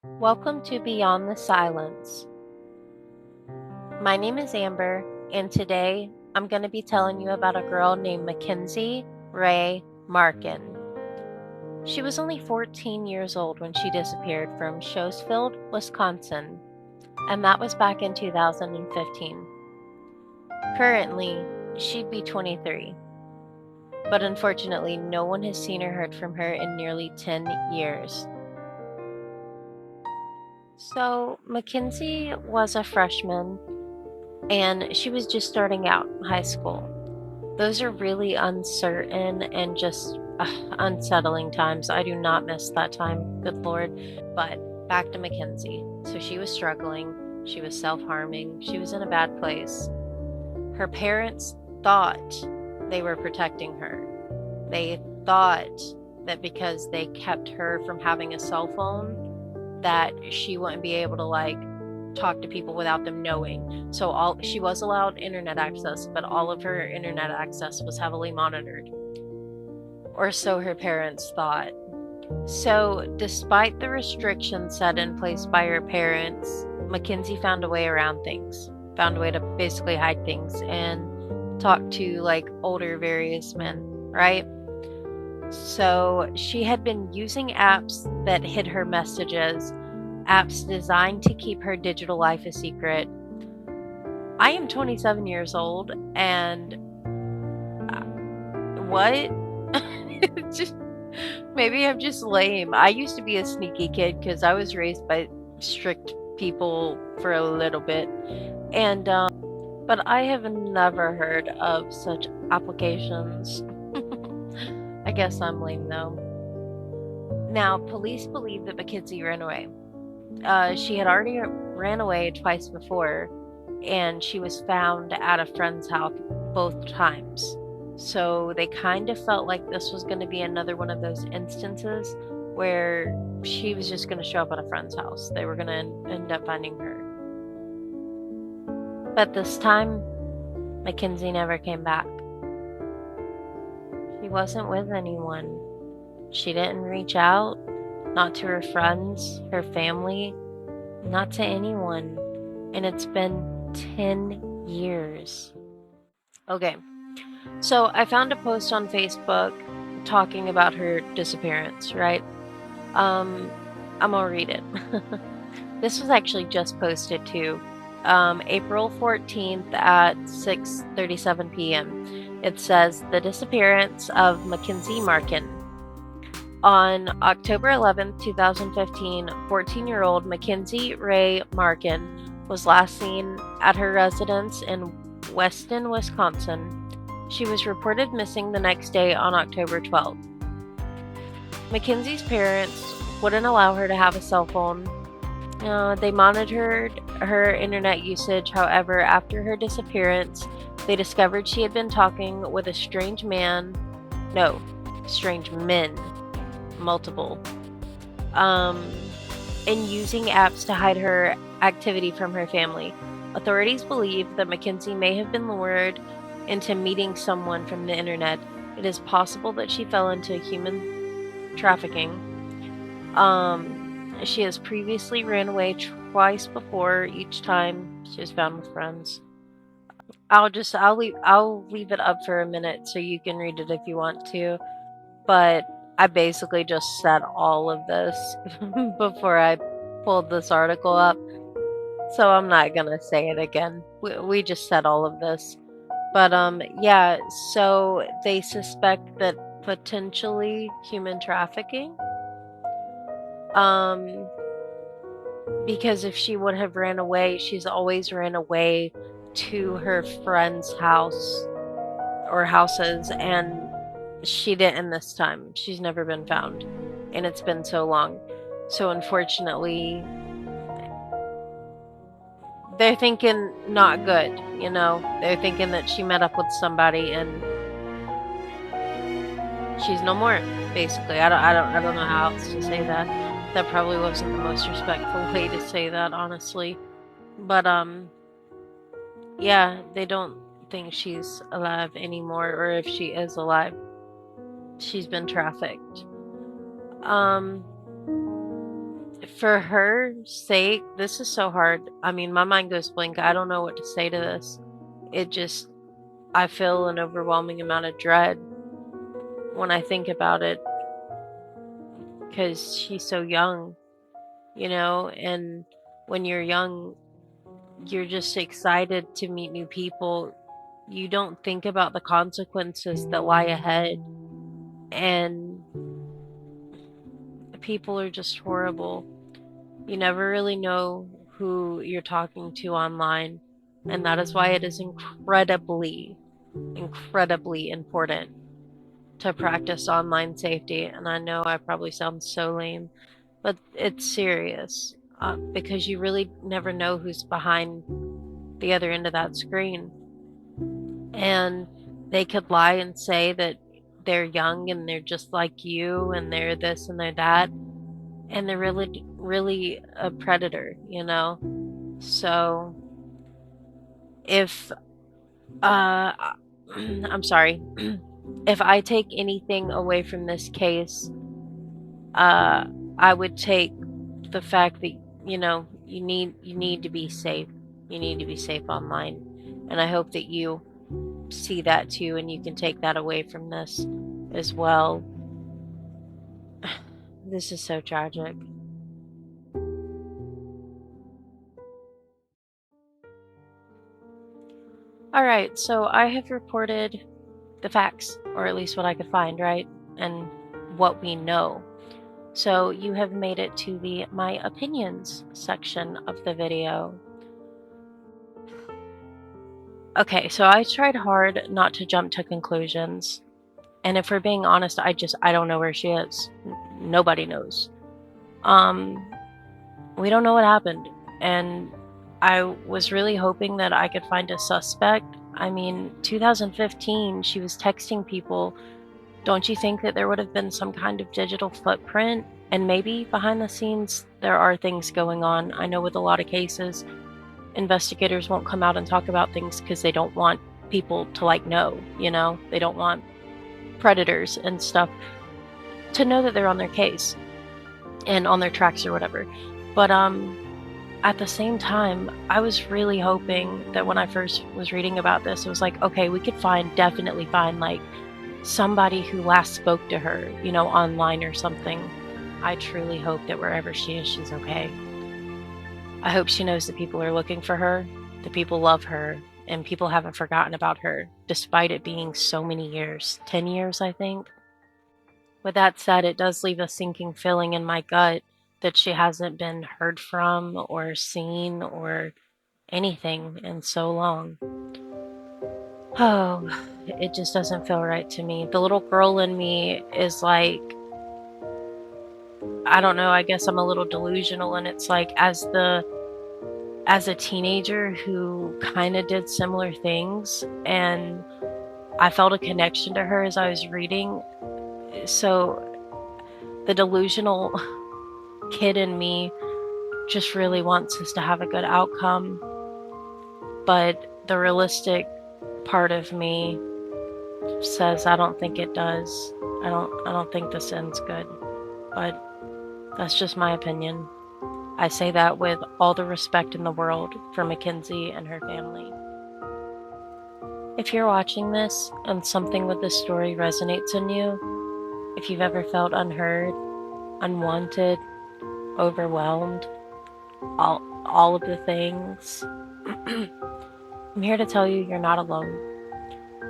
Welcome to Beyond the Silence. My name is Amber, and today I'm going to be telling you about a girl named Mackenzie Rae Markin. She was only 14 years old when she disappeared from Schofield, Wisconsin, and that was back in 2015. Currently, she'd be 23, but unfortunately, no one has seen or heard from her in nearly 10 years. So, Mackenzie was a freshman and she was just starting out high school. Those are really uncertain and just unsettling times. I do not miss that time, good Lord. But back to Mackenzie. So she was struggling, she was self harming, she was in a bad place. Her parents thought they were protecting her. They thought that because they kept her from having a cell phone, that she wouldn't be able to talk to people without them knowing. So she was allowed internet access, but all of her internet access was heavily monitored. Or so her parents thought. So, despite the restrictions set in place by her parents, Mackenzie found a way around things, found a way to basically hide things and talk to older various men, right? So, she had been using apps that hid her messages, apps designed to keep her digital life a secret. I am 27 years old, and what? Just maybe I'm just lame. I used to be a sneaky kid because I was raised by strict people for a little bit, and but I have never heard of such applications. I guess I'm lame though. Now, police believe that Mackenzie ran away. She had already ran away twice before, and she was found at a friend's house both times. So they kind of felt like this was going to be another one of those instances where she was just going to show up at a friend's house. They were going to end up finding her. But this time, Mackenzie never came back. She wasn't with anyone. She didn't reach out, not to her friends, her family, not to anyone. And it's been 10 years. Okay, so I found a post on Facebook talking about her disappearance, right? I'm gonna read it. This was actually just posted too. April 14th at 6:37 p.m. It says the disappearance of Mackenzie Markin. On October 11th, 2015, 14-year-old Mackenzie Rae Markin was last seen at her residence in Weston, Wisconsin. She was reported missing the next day on October 12th. Mackenzie's parents wouldn't allow her to have a cell phone. They monitored her internet usage. However, after her disappearance, they discovered she had been talking with a strange man. No, strange men. Multiple. And using apps to hide her activity from her family. Authorities believe that Mackenzie may have been lured into meeting someone from the internet. It is possible that she fell into human trafficking. She has previously ran away twice before. Each time she was found with friends. I'll leave it up for a minute so you can read it if you want to. But I basically just said all of this before I pulled this article up. So I'm not gonna say it again. We just said all of this. But yeah, so they suspect that potentially human trafficking. Because if she would have ran away, she's always ran away to her friend's house or houses, and she didn't this time. She's never been found, and it's been so long. So unfortunately, they're thinking not good, you know? They're thinking that she met up with somebody and she's no more, basically. I don't know how else to say that. That probably wasn't the most respectful way to say that, honestly. But yeah, they don't think she's alive anymore, or if she is alive, she's been trafficked. For her sake, this is so hard. I mean, my mind goes blank. I don't know what to say to this. It just, I feel an overwhelming amount of dread when I think about it because she's so young, and when you're young, you're just excited to meet new people. You don't think about the consequences that lie ahead, and people are just horrible. You never really know who you're talking to online, and that is why it is incredibly, incredibly important to practice online safety. And I know I probably sound so lame, but it's serious because you really never know who's behind the other end of that screen. And they could lie and say that they're young and they're just like you and they're this and they're that. And they're really, really a predator, So if, I'm sorry, if I take anything away from this case, uh, I would take the fact that, you need to be safe. You need to be safe online. And I hope that you see that too and you can take that away from this as well. This is so tragic. All right, so I have reported the facts, or at least what I could find, right? And what we know. So you have made it to the my opinions section of the video. Okay, so I tried hard not to jump to conclusions. And if we're being honest, I don't know where she is. Nobody knows. Um, we don't know what happened. And I was really hoping that I could find a suspect. I mean, 2015, she was texting people. Don't you think that there would have been some kind of digital footprint? And maybe behind the scenes, there are things going on. I know with a lot of cases, investigators won't come out and talk about things because they don't want people to know, They don't want predators and stuff to know that they're on their case and on their tracks or whatever. But at the same time, I was really hoping that when I first was reading about this, it was like, okay, we could definitely find somebody who last spoke to her, online or something. I truly hope that wherever she is, she's okay. I hope she knows that people are looking for her, that people love her, and people haven't forgotten about her, despite it being so many years, 10 years, I think. With that said, it does leave a sinking feeling in my gut that she hasn't been heard from or seen or anything in so long. Oh, it just doesn't feel right to me. The little girl in me is like, I don't know, I guess I'm a little delusional, and it's like as a teenager who kind of did similar things, and I felt a connection to her as I was reading. So the delusional kid in me just really wants us to have a good outcome, but the realistic part of me says I don't think it does. I don't think this ends good, but that's just my opinion. I say that with all the respect in the world for Mackenzie and her family. If you're watching this and something with this story resonates in you, if you've ever felt unheard, unwanted, overwhelmed, all of the things, I'm here to tell you you're not alone.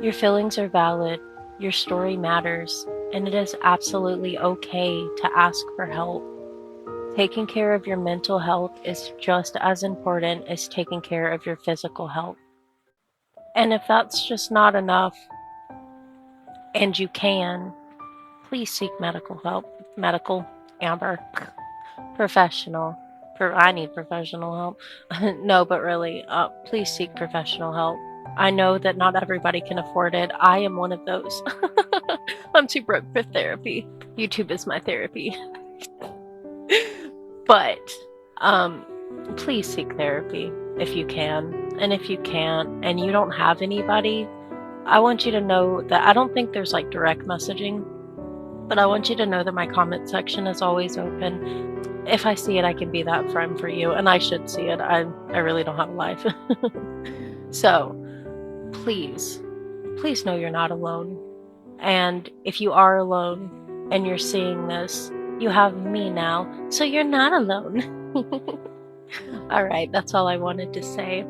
Your feelings are valid, your story matters, and it is absolutely okay to ask for help. Taking care of your mental health is just as important as taking care of your physical health. And if that's just not enough, and you can, please seek medical help. Amber, professional. I need professional help. No, but really, please seek professional help. I know that not everybody can afford it. I am one of those. I'm too broke for therapy. YouTube is my therapy. But please seek therapy if you can. And if you can't and you don't have anybody, I want you to know that I don't think there's direct messaging, but I want you to know that my comment section is always open. if I see it, I can be that friend for you, and I should see it. I really don't have a life. So please, please know you're not alone. And if you are alone and you're seeing this, you have me now, so you're not alone. All right, that's all I wanted to say.